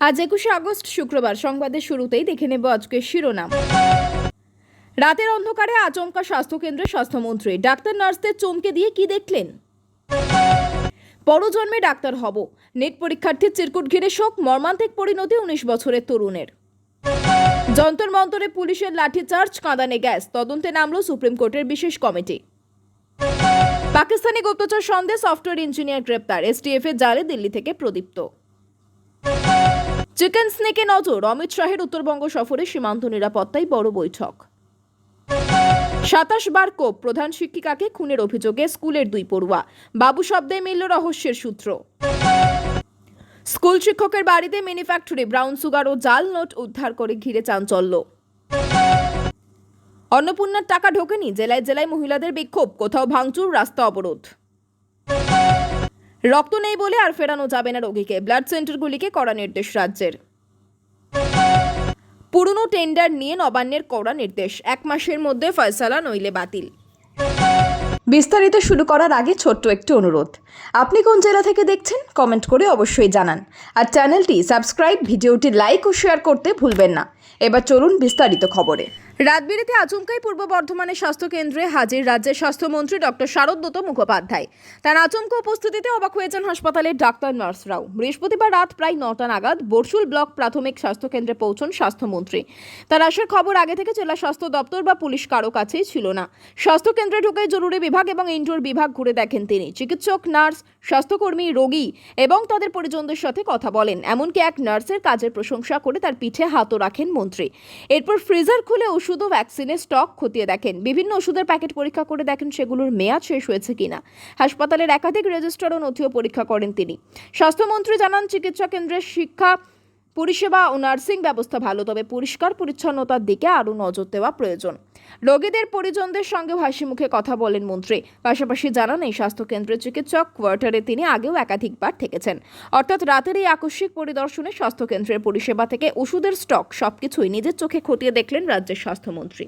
আজ 21শে আগস্ট শুক্রবার সংবাদের শুরুতেই দেখে নেব আজকের শিরোনাম। রাতের অন্ধকারে আচমকা স্বাস্থ্যকেন্দ্রে স্বাস্থ্যমন্ত্রী, ডাক্তার নার্সদের চমকে দিয়ে কি দেখলেন? পরজন্মে ডাক্তার হব, নেট পরীক্ষার্থীর চিরকুট ঘিরে শোক, মর্মান্তিক পরিণতি 19 বছরের তরুণের। যন্তর মন্তরে পুলিশের লাঠিচার্জ, কাঁদানে গ্যাস, তদন্তে নামল সুপ্রিম কোর্টের বিশেষ কমিটি। পাকিস্তানি গুপ্তচর সন্দেহে সফটওয়্যার ইঞ্জিনিয়ার গ্রেপ্তার, এসটিএফ এর জালে দিল্লি থেকে প্রদীপ্ত। চিকেন স্নেকে নজর, অমিত শাহের উত্তরবঙ্গ সফরে সীমান্ত নিরাপত্তায় বড় বৈঠক। 27 বার কোপ, প্রধান শিক্ষিকাকে খুনের অভিযোগে স্কুলের 2 পড়ুয়া, বাবু শব্দে মিলল রহস্যের সূত্র। স্কুল শিক্ষকের বাড়িতে মিনি ফ্যাক্টরি, ব্রাউন সুগার ও জাল নোট উদ্ধার করে ঘিরে চাঞ্চল্য। অন্নপূর্ণার টাকা ঢোকেনি, জেলায় জেলায় মহিলাদের বিক্ষোভ, কোথাও ভাঙচুর, রাস্তা অবরোধ। রক্ত নেই বলে আর ফেরানো যাবে না রোগীকে, ব্লাড সেন্টারগুলিকে কড়া নির্দেশ রাজ্যের। পুরনো টেন্ডার নিয়ে নবান্নের কড়া নির্দেশ, 1 মাসের মধ্যে ফয়সালা, নইলে বাতিল। বিস্তারিত শুরু করার আগে ছোট্ট একটি অনুরোধ, আপনি কোন জেলা থেকে দেখছেন কমেন্ট করে অবশ্যই জানান, আর চ্যানেলটি সাবস্ক্রাইব, ভিডিওটি লাইক ও শেয়ার করতে ভুলবেন না। এবার চলুন বিস্তারিত খবরে। রাতবিরেতে আচমকাই পূর্ব বর্ধমানের স্বাস্থ্যকেন্দ্রে হাজির রাজ্যের স্বাস্থ্যমন্ত্রী ডক্টর শারদত্ত মুখোপাধ্যায়। তার আচমকা উপস্থিতিতে অবাক হয়েছেন হাসপাতালের ডাক্তার নার্সরাও। বৃহস্পতিবার রাত প্রায় 9টা নাগাদ বরশুল ব্লক প্রাথমিক স্বাস্থ্যকেন্দ্রে পৌঁছন স্বাস্থ্যমন্ত্রী। তার আসার খবর আগে থেকে জেলা স্বাস্থ্য দপ্তর বা পুলিশ কারো কাছেই ছিল না। স্বাস্থ্যকেন্দ্রে ঢুকে জরুরি বিভাগ এবং ইনডোর বিভাগ ঘুরে দেখেন তিনি। চিকিৎসক, নার্স, স্বাস্থ্যকর্মী, রোগী এবং তাদের পরিজনদের সাথে কথা বলেন। এমনকি এক নার্সের কাজের প্রশংসা করে তার পিঠে হাতও রাখেন মন্ত্রী। এরপর ফ্রিজার খুলে ওষুধ ও ভ্যাকসিনের স্টক খতিয়ে দেখেন। বিভিন্ন ওষুধের প্যাকেট পরীক্ষা করে দেখেন সেগুলোর মেয়াদ শেষ হয়েছে কিনা। হাসপাতালের একাধিক রেজিস্টার ও নথিও পরীক্ষা করেন তিনি। স্বাস্থ্যমন্ত্রী জানান, চিকিৎসা কেন্দ্রের শিক্ষা, পরিষেবা ও নার্সিং ব্যবস্থা ভালো, তবে পরিষ্কার পরিচ্ছন্নতার দিকে আরও নজর দেওয়া প্রয়োজন। রোগীদের পরিজনদের সঙ্গে হাসি মুখে কথা বলেন মন্ত্রী। পাশাপাশি জানান, এই স্বাস্থ্যকেন্দ্রের চিকিৎসক কোয়ার্টারে তিনি আগেও একাধিকবার থেকেছেন। অর্থাৎ রাতের এই আকস্মিক পরিদর্শনে স্বাস্থ্যকেন্দ্রের পরিষেবা থেকে ওষুধের স্টক সবকিছুই নিজের চোখে খতিয়ে দেখলেন রাজ্যের স্বাস্থ্যমন্ত্রী।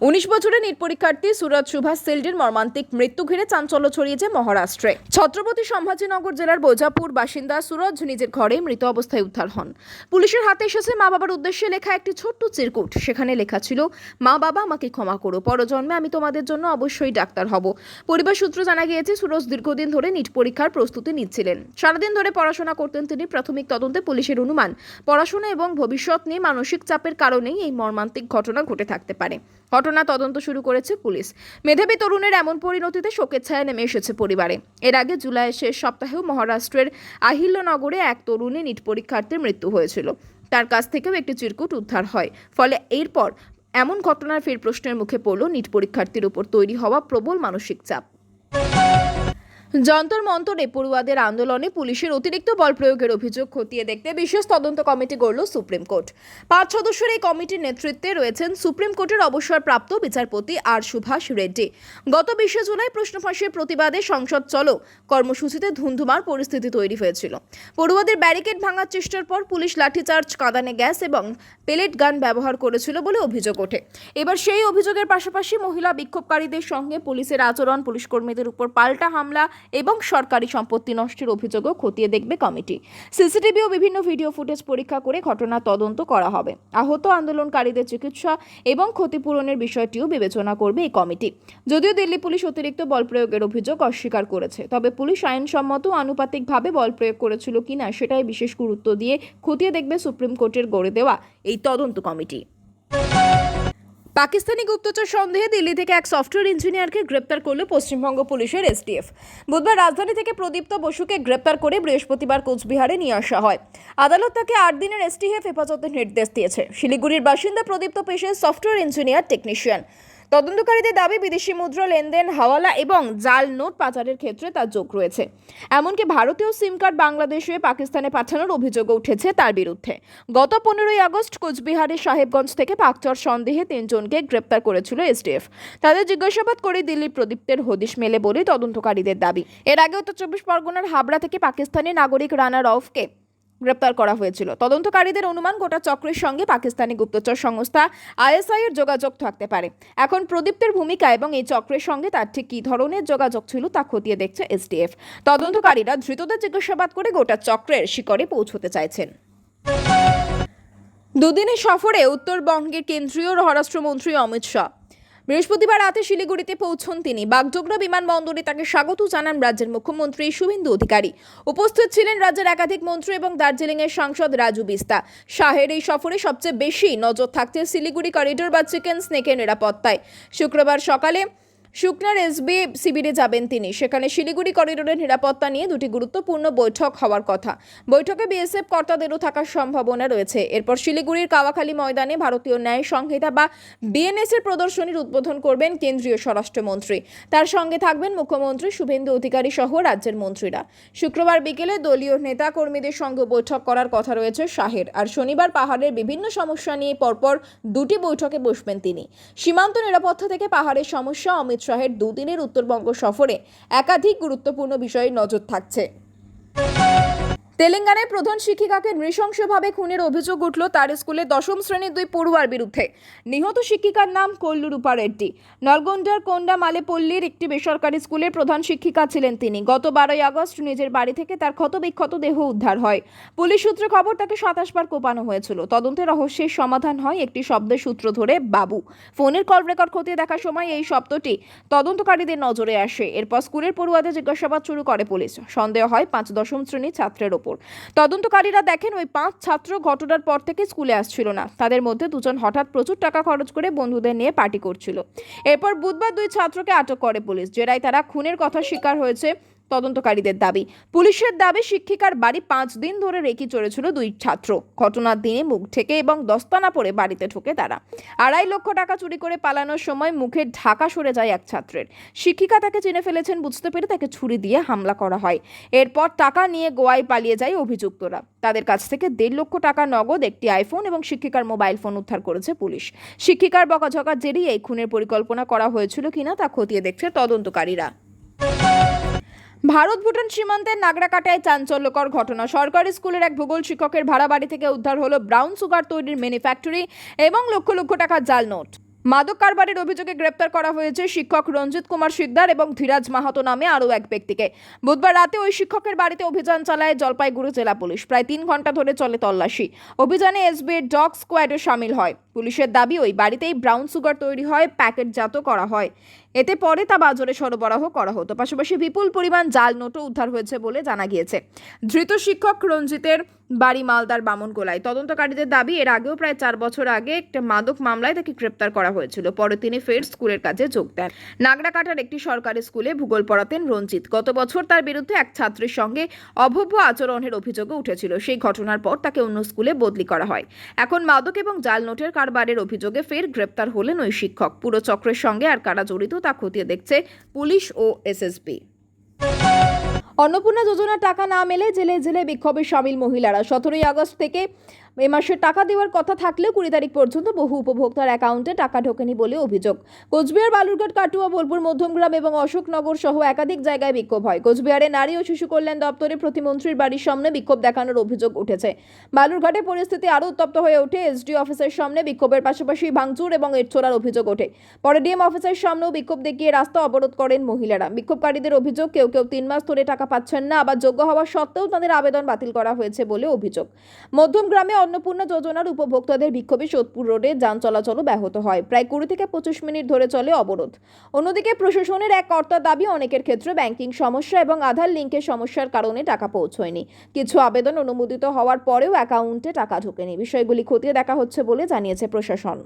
19 বছরের নিট পরীক্ষার্থী সুরজ সুভাষ সেলডির মর্মান্তিক মৃত্যু ঘিরে চাঞ্চল্য ছড়িয়েছে মহারাষ্ট্রে। ছত্রপতি সম্ভাজিনগর জেলার বোজাপুর বাসিন্দা সুরজ নিজের ঘরে মৃত অবস্থায় উদ্ধার হন। পুলিশের হাতে এসেছে মা বাবার উদ্দেশ্যে লেখা একটি ছোট্ট চিরকুট। সেখানে লেখা ছিল, মা বাবা, আমাকে ক্ষমা করো, পরজন্মে আমি তোমাদের জন্য অবশ্যই ডাক্তার হব। পরিবার সূত্র জানা গিয়েছে, সুরজ দীর্ঘদিন ধরে নিট পরীক্ষার প্রস্তুতি নিচ্ছিলেন। সারাদিন ধরে পড়াশোনা করতেন তিনি। প্রাথমিক তদন্তে পুলিশের অনুমান, পড়াশোনা এবং ভবিষ্যৎ নিয়ে মানসিক চাপের কারণেই এই মর্মান্তিক ঘটনা ঘটে থাকতে পারে। ঘটনা তদন্ত শুরু করেছে পুলিশ। মেধাবী তরুণের এমন পরিণতিতে শোকের ছায়া নেমে এসেছে পরিবারে। এর আগে জুলাইয়ের শেষ সপ্তাহেও মহারাষ্ট্রের আহিল্যনগরে এক তরুণী নিট পরীক্ষার্থীর মৃত্যু হয়েছিল। তার কাছ থেকেও একটি চিরকুট উদ্ধার হয়। ফলে এরপর এমন ঘটনার ফের প্রশ্নের মুখে পড়ল নিট পরীক্ষার্থীর উপর তৈরি হওয়া প্রবল মানসিক চাপ। যন্তর মন্তরে পড়ুয়াদের আন্দোলনে পুলিশের অতিরিক্ত বল প্রয়োগের অভিযোগ খতিয়ে দেখতে বিশেষ তদন্ত কমিটি গড়ল সুপ্রিম কোর্ট। 5 সদস্যের এই কমিটির নেতৃত্বে রয়েছেন সুপ্রিম কোর্টের অবসরপ্রাপ্ত বিচারপতি আর সুভাষ রেড্ডি। গত 20 জুলাই প্রশ্ন ফাঁসের প্রতিবাদে সংসদ চলো কর্মসূচিতে ধুন্ধুমার পরিস্থিতি তৈরি হয়েছিল। পড়ুয়াদের ব্যারিকেড ভাঙার চেষ্টার পর পুলিশ লাঠিচার্জ, কাঁদানে গ্যাস এবং পেলেট গান ব্যবহার করেছিল বলে অভিযোগ ওঠে। এবার সেই অভিযোগের পাশাপাশি মহিলা বিক্ষোভকারীদের সঙ্গে পুলিশের আচরণ, পুলিশ কর্মীদের উপর পাল্টা হামলা এবং সরকারি সম্পত্তি নষ্টের অভিযোগও খতিয়ে দেখবে কমিটি। সিসিটিভি ও বিভিন্ন ভিডিও ফুটেজ পরীক্ষা করে ঘটনা তদন্ত করা হবে। আহত আন্দোলনকারীদের চিকিৎসা এবং ক্ষতিপূরণের বিষয়টিও বিবেচনা করবে এই কমিটি। যদিও দিল্লি পুলিশ অতিরিক্ত বল প্রয়োগের অভিযোগ অস্বীকার করেছে, তবে পুলিশ আইনসম্মত আনুপাতিকভাবে বল প্রয়োগ করেছিল কিনা সেটাই বিশেষ গুরুত্ব দিয়ে খতিয়ে দেখবে সুপ্রিম কোর্টের গড়ে দেওয়া এই তদন্ত কমিটি। পাকিস্তানি গুপ্তচর সন্দেহে দিল্লি থেকে এক সফটওয়্যার ইঞ্জিনিয়ারকে গ্রেপ্তার করল পশ্চিমবঙ্গ পুলিশের এসটিএফ। বুধবার রাজধানী থেকে প্রদীপ্ত বসুকে গ্রেপ্তার করে বৃহস্পতিবার কোচবিহারে নিয়ে আসা হয়। আদালত তাকে 8 দিনের এসটিএফ হেফাজতের নির্দেশ দিয়েছে। শিলিগুড়ির বাসিন্দা প্রদীপ্ত পেশায় সফটওয়্যার ইঞ্জিনিয়ার টেকনিশিয়ান। তদন্তকারীদের দাবি, বিদেশি মুদ্রা লেনদেন, হাওয়ালা এবং জাল নোট পাচারের ক্ষেত্রে তার যোগ রয়েছে। এমনকি ভারতীয় সিম কার্ড বাংলাদেশে পাকিস্তানে পাঠানোর অভিযোগও উঠেছে তার বিরুদ্ধে। গত 15ই আগস্ট কোচবিহারের সাহেবগঞ্জ থেকে পাকচর সন্দেহে 3 জনকে গ্রেপ্তার করেছিল এসটিএফ। তাদের জিজ্ঞাসাবাদ করে দিল্লির প্রদীপ্তের হদিশ মেলে বলে তদন্তকারীদের দাবি। এর আগে উত্তর 24 পরগনার হাবড়া থেকে পাকিস্তানি নাগরিক রানা রউফকে গ্রেপ্তার করা হয়েছিল। তদন্তকারীদের অনুমান গোটা চক্রের সঙ্গে পাকিস্তানি গুপ্তচর সংস্থা আইএসআই এর যোগাযোগ থাকতে পারে। এখন প্রদীপ্তের ভূমিকা এবং এই চক্রের সঙ্গে তার ঠিক কী ধরনের যোগাযোগ ছিল তা খতিয়ে দেখছে এসটিএফ। তদন্তকারীরা ধৃতদের জিজ্ঞাসাবাদ করে গোটা চক্রের শিকড়ে পৌঁছতে চাইছেন। দুদিনের সফরে উত্তরবঙ্গের কেন্দ্রীয় স্বরাষ্ট্রমন্ত্রী অমিত শাহ বৃহস্পতিবার রাতে শিলিগুড়িতে পৌঁছন তিনি। বাগডোগরা বিমানবন্দরে তাকে স্বাগত জানান রাজ্যের মুখ্যমন্ত্রী শুভেন্দু অধিকারী। উপস্থিত ছিলেন রাজ্যের একাধিক মন্ত্রী এবং দার্জিলিংয়ের সাংসদ রাজু বিস্তা। শাহের এই সফরে সবচেয়ে বেশি নজর থাকছে শিলিগুড়ি করিডোর বা চিকেন স্নেকের নিরাপত্তায়। শুক্রবার সকালে শুকনার এসবি শিবিরে যাবেন তিনি। সেখানে শিলিগুড়ি করিডোরের নিরাপত্তা নিয়ে দুটি গুরুত্বপূর্ণ বৈঠক হওয়ার কথা। বৈঠকে বিএসএফ কর্তাদেরও থাকার সম্ভাবনা রয়েছে। এরপর শিলিগুড়ির কাওয়াখালী ময়দানে ভারতীয় ন্যায় সংহিতা বা বিএনএস এর প্রদর্শনীর উদ্বোধন করবেন কেন্দ্রীয় স্বরাষ্ট্রমন্ত্রী। তার সঙ্গে থাকবেন মুখ্যমন্ত্রী শুভেন্দু অধিকারী সহ রাজ্যের মন্ত্রীরা। শুক্রবার বিকেলে দলীয় নেতা কর্মীদের সঙ্গে বৈঠক করার কথা রয়েছে শাহের। আর শনিবার পাহাড়ের বিভিন্ন সমস্যা নিয়ে পরপর দুটি বৈঠকে বসবেন তিনি। সীমান্ত নিরাপত্তা থেকে পাহাড়ের সমস্যা, অমিত শাহের দুদিনের উত্তরবঙ্গ সফরে একাধিক গুরুত্বপূর্ণ বিষয়ে নজর থাকছে। তেলেঙ্গানায় প্রধান শিক্ষিকাকে নৃশংসভাবে খুনের অভিযোগ উঠল তার স্কুলের 10ম শ্রেণীর 2 পড়ুয়ার বিরুদ্ধে। নিহত শিক্ষিকার নাম কল্লুরূপা রেড্ডি। নলগোন্ডার কোন্ডামালেপল্লির একটি বেসরকারি স্কুলের প্রধান শিক্ষিকা ছিলেন তিনি। গত 12ই আগস্ট নিজের বাড়ি থেকে তার ক্ষতবিক্ষত দেহ উদ্ধার হয়। পুলিশ সূত্রে খবর তাকে 27 বার কোপানো হয়েছিল। তদন্তে রহস্যের সমাধান হয় একটি শব্দের সূত্র ধরে বাবু। ফোনের কল রেকর্ড খতিয়ে দেখার সময় এই শব্দটি তদন্তকারীদের নজরে আসে। এরপর স্কুলের পড়ুয়াদের জিজ্ঞাসাবাদ শুরু করে পুলিশ। সন্দেহ হয় 5 দশম শ্রেণীর ছাত্রের ওপর। তদন্তকারীরা দেখেন ওই 5 ছাত্র ঘটনার পর থেকে স্কুলে আসছিল না। তাদের মধ্যে দুজন হঠাৎ প্রচুর টাকা খরচ করে বন্ধুদের নিয়ে পার্টি করছিল। এরপর বুধবার 2 ছাত্রকে আটক করে পুলিশ। জেরায় তারা খুনের কথা স্বীকার হয়েছে তদন্তকারীদের দাবি। পুলিশের দাবি শিক্ষিকার বাড়ি 5 দিন ধরে রেকি চড়েছিল 2 ছাত্র। ঘটনার দিনে মুখ ঢেকে এবং দস্তানা পরে বাড়িতে ঢোকে তারা। 2.5 লক্ষ টাকা চুরি করে পালানোর সময় মুখের ঢাকা সরে যায় এক ছাত্রের। শিক্ষিকা তাকে চিনে ফেলেছেন বুঝতে পেরে তাকে ছুরি দিয়ে হামলা করা হয়। এরপর টাকা নিয়ে গোয়ায় পালিয়ে যায় অভিযুক্তরা। তাদের কাছ থেকে 1.5 লক্ষ টাকা নগদ, একটি আইফোন এবং শিক্ষিকার মোবাইল ফোন উদ্ধার করেছে পুলিশ। শিক্ষিকার বকাঝকার জেরেই এই খুনের পরিকল্পনা করা হয়েছিল কিনা তা খতিয়ে দেখছে তদন্তকারীরা। ভারত ভুটান সীমান্তের নাগরাকাটায় চাঞ্চল্যকর ঘটনা। সরকারি স্কুলের এক ভূগোল শিক্ষকের ভাড়া বাড়ি থেকে উদ্ধার হলো ব্রাউন সুগার তৈরির ম্যানুফ্যাক্টরি এবং লক্ষ লক্ষ টাকার জাল নোট। মাদক কারবারের অভিযোগে গ্রেপ্তার করা হয়েছে শিক্ষক রঞ্জিত কুমার সিকদার এবং ধীরাজ মাহাতো নামে আরও এক ব্যক্তিকে। বুধবার রাতে ওই শিক্ষকের বাড়িতে অভিযান চালায় জলপাইগুড়ি জেলা পুলিশ। প্রায় 3 ঘন্টা ধরে চলে তল্লাশি। অভিযানে এসবির ডগ স্কোয়াডও শামিল হয়। পুলিশের দাবি ওই বাড়িতেই ব্রাউন সুগার তৈরি হয়, প্যাকেটজাত করা হয়। এতে পরে তা বাজারে সরবরাহ করা হতো। পাশাপাশি বিপুল পরিমাণ জাল নোটও উদ্ধার হয়েছে বলে জানা গিয়েছে। ধৃত শিক্ষক রঞ্জিতের বাড়ি মালদার বামনগোলায়। তদন্তকারীদের দাবি এর আগেও প্রায় 4 বছর আগে একটা মাদক মামলায় তাকে গ্রেপ্তার করা হয়েছিল। পরে তিনি ফের স্কুলের কাজে যোগ দেন। নাগরাকাটার একটি সরকারি স্কুলে ভূগোল পড়াতেন রঞ্জিত। গত বছর তার বিরুদ্ধে এক ছাত্রীর সঙ্গে অভব্য আচরণের অভিযোগও উঠেছিল। সেই ঘটনার পর তাকে অন্য স্কুলে বদলি করা হয়। এখন মাদক এবং জাল নোটের কারবারের অভিযোগে ফের গ্রেপ্তার হলেন ওই শিক্ষক। পুরো চক্রের সঙ্গে আর কারা জড়িত তা খতিয়ে দেখছে পুলিশ ও এসএসবি। অন্নপূর্ণা যোজনার টাকা না মেলে জেলে জেলে বিক্ষোভে সামিল মহিলারা। 17ই আগস্ট থেকে এই মাসে টাকা দেওয়ার কথা থাকলেও 20 তারিখ পর্যন্ত বহু উপভোক্তার অ্যাকাউন্টে টাকা ঢোকেনি বলে অভিযোগ। কোচবিহার, বালুরঘাট, কাটুয়া, বোলপুর, মধ্যমগ্রাম এবং অশোকনগর সহ একাধিক জায়গায় বিক্ষোভ হয়। কোচবিহারে নারী ও শিশু কল্যাণ দপ্তরে প্রতিমন্ত্রীর বাড়ির সামনে বিক্ষোভ দেখানোর অভিযোগ উঠেছে। বালুরঘাটে পরিস্থিতি আরও উত্তপ্ত হয়ে ওঠে। এসডিও অফিসের সামনে বিক্ষোভের পাশাপাশি ভাঙচুর এবং ইট ছোড়ার অভিযোগ ওঠে। পরে ডিএম অফিসের সামনেও বিক্ষোভ দেখিয়ে রাস্তা অবরোধ করেন মহিলারা। বিক্ষোভকারীদের অভিযোগ, কেউ 3 মাস ধরে টাকা পাচ্ছেন না, আবার যোগ্য হওয়া সত্ত্বেও তাদের আবেদন বাতিল করা হয়েছে বলে অভিযোগ। মধ্যমগ্রামে অন্নপূর্ণা যোজনার উপভোক্তাদের বিক্ষোভে সোদপুর রোডে যান চলাচলও ব্যাহত হয়। প্রায় 20 থেকে 25 মিনিট ধরে চলে অবরোধ। অন্যদিকে প্রশাসনের এক কর্তার দাবি, অনেকের ক্ষেত্রে ব্যাংকিং সমস্যা এবং আধার লিঙ্কের সমস্যার কারণে টাকা পৌঁছয়নি। কিছু আবেদন অনুমোদিত হওয়ার পরেও অ্যাকাউন্টে টাকা ঢোকেনি। বিষয়গুলি খতিয়ে দেখা হচ্ছে বলে জানিয়েছে প্রশাসন।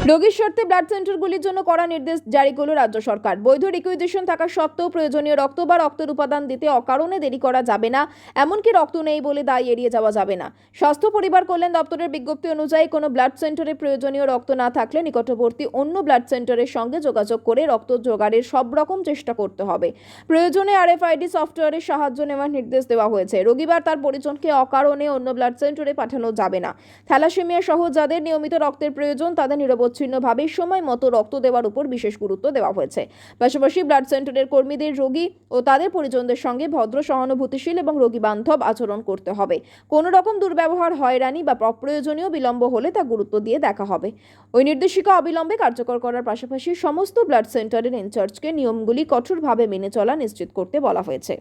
রোগীর স্বার্থে ব্লাড সেন্টারগুলির জন্য কড়া নির্দেশ জারি করল রাজ্য সরকার। বৈধ রিকুইজিশন থাকা সত্ত্বেও প্রয়োজনীয় রক্ত বা রক্তের উপাদান দিতে অকারণে দেরি করা যাবে না। এমনকি রক্ত নেই বলে দায় এড়িয়ে যাওয়া যাবে না। স্বাস্থ্য পরিবার কল্যাণ দপ্তরের বিজ্ঞপ্তি অনুযায়ী কোনো ব্লাড সেন্টারে প্রয়োজনীয় রক্ত না থাকলে নিকটবর্তী অন্য ব্লাড সেন্টারের সঙ্গে যোগাযোগ করে রক্ত জোগাড়ের সব রকম চেষ্টা করতে হবে। প্রয়োজনে আরএফআইডি সফটওয়্যারের সাহায্য নেওয়ার নির্দেশ দেওয়া হয়েছে। রোগীবার তার পরিজনকে অকারণে অন্য ব্লাড সেন্টারে পাঠানো যাবে না। থ্যালাসেমিয়া সহ যাদের নিয়মিত রক্তের প্রয়োজন তাদের নিরবচ্ছিন্ন নিরবচ্ছিন্নভাবে সময় মতো রক্ত দেওয়ার উপর বিশেষ গুরুত্ব দেওয়া হয়েছে। পাশাপাশি ব্লাড সেন্টারের কর্মীদের রোগী ও তাদের পরিজনদের সঙ্গে ভদ্র, সহানুভূতিশীল এবং রোগী বান্ধব আচরণ করতে হবে। কোনো রকম দুর্ব্যবহার, হয়রানি বা অপ্রয়োজনীয় বিলম্ব হলে তা গুরুত্ব দিয়ে দেখা হবে। ওই নির্দেশিকা অবিলম্বে কার্যকর করার পাশাপাশি সমস্ত ব্লাড সেন্টারের ইনচার্জকে নিয়মগুলি কঠোরভাবে মেনে চলা নিশ্চিত করতে বলা হয়েছে।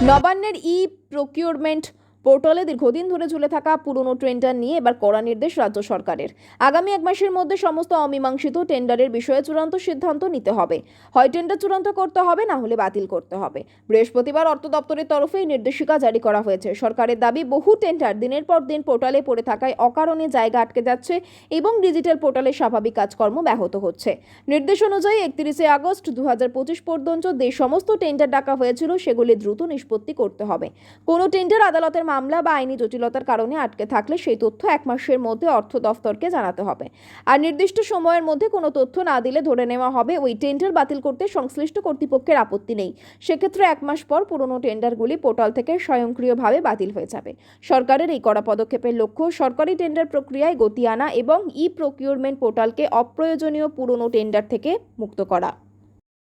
নবান্নের প্রকিউরমেন্ট পোর্টালে দীর্ঘদিন ধরে ঝুলে থাকা পুরনো টেন্ডার নিয়ে এবার কড়া নির্দেশ রাজ্য সরকারের। আগামী 1 মাসের মধ্যে সমস্ত অমীমাংসিত টেন্ডারের বিষয়ে চূড়ান্ত সিদ্ধান্ত নিতে হবে। হয় টেন্ডার চূড়ান্ত করতে হবে, না হলে বাতিল করতে হবে। বৃহস্পতিবার অর্থ দপ্তরের তরফে এই নির্দেশিকা জারি করা হয়েছে। সরকারের দাবি, বহু টেন্ডার দিনের পর দিন পোর্টালে পড়ে থাকায় অকারণে জায়গা আটকে যাচ্ছে এবং ডিজিটাল পোর্টালের স্বাভাবিক কাজকর্ম ব্যাহত হচ্ছে। নির্দেশ অনুযায়ী 31 আগস্ট 2025 পর্যন্ত যে সমস্ত টেন্ডার ডাকা হয়েছিল সেগুলি দ্রুত নিষ্পত্তি করতে হবে। কোনো টেন্ডার আদালতের মামলা বা আইনি জটিলতার কারণে আটকে থাকলে সেই তথ্য 1 মাসের মধ্যে অর্থ দফতরকে জানাতে হবে। আর নির্দিষ্ট সময়ের মধ্যে কোনো তথ্য না দিলে ধরে নেওয়া হবে ওই টেন্ডার বাতিল করতে সংশ্লিষ্ট কর্তৃপক্ষের আপত্তি নেই। সেক্ষেত্রে 1 মাস পর পুরনো টেন্ডারগুলি পোর্টাল থেকে স্বয়ংক্রিয়ভাবে বাতিল হয়ে যাবে। সরকারের এই কড়া পদক্ষেপের লক্ষ্য সরকারি টেন্ডার প্রক্রিয়ায় গতি আনা এবং প্রকিউরমেন্ট পোর্টালকে অপ্রয়োজনীয় পুরনো টেন্ডার থেকে মুক্ত করা।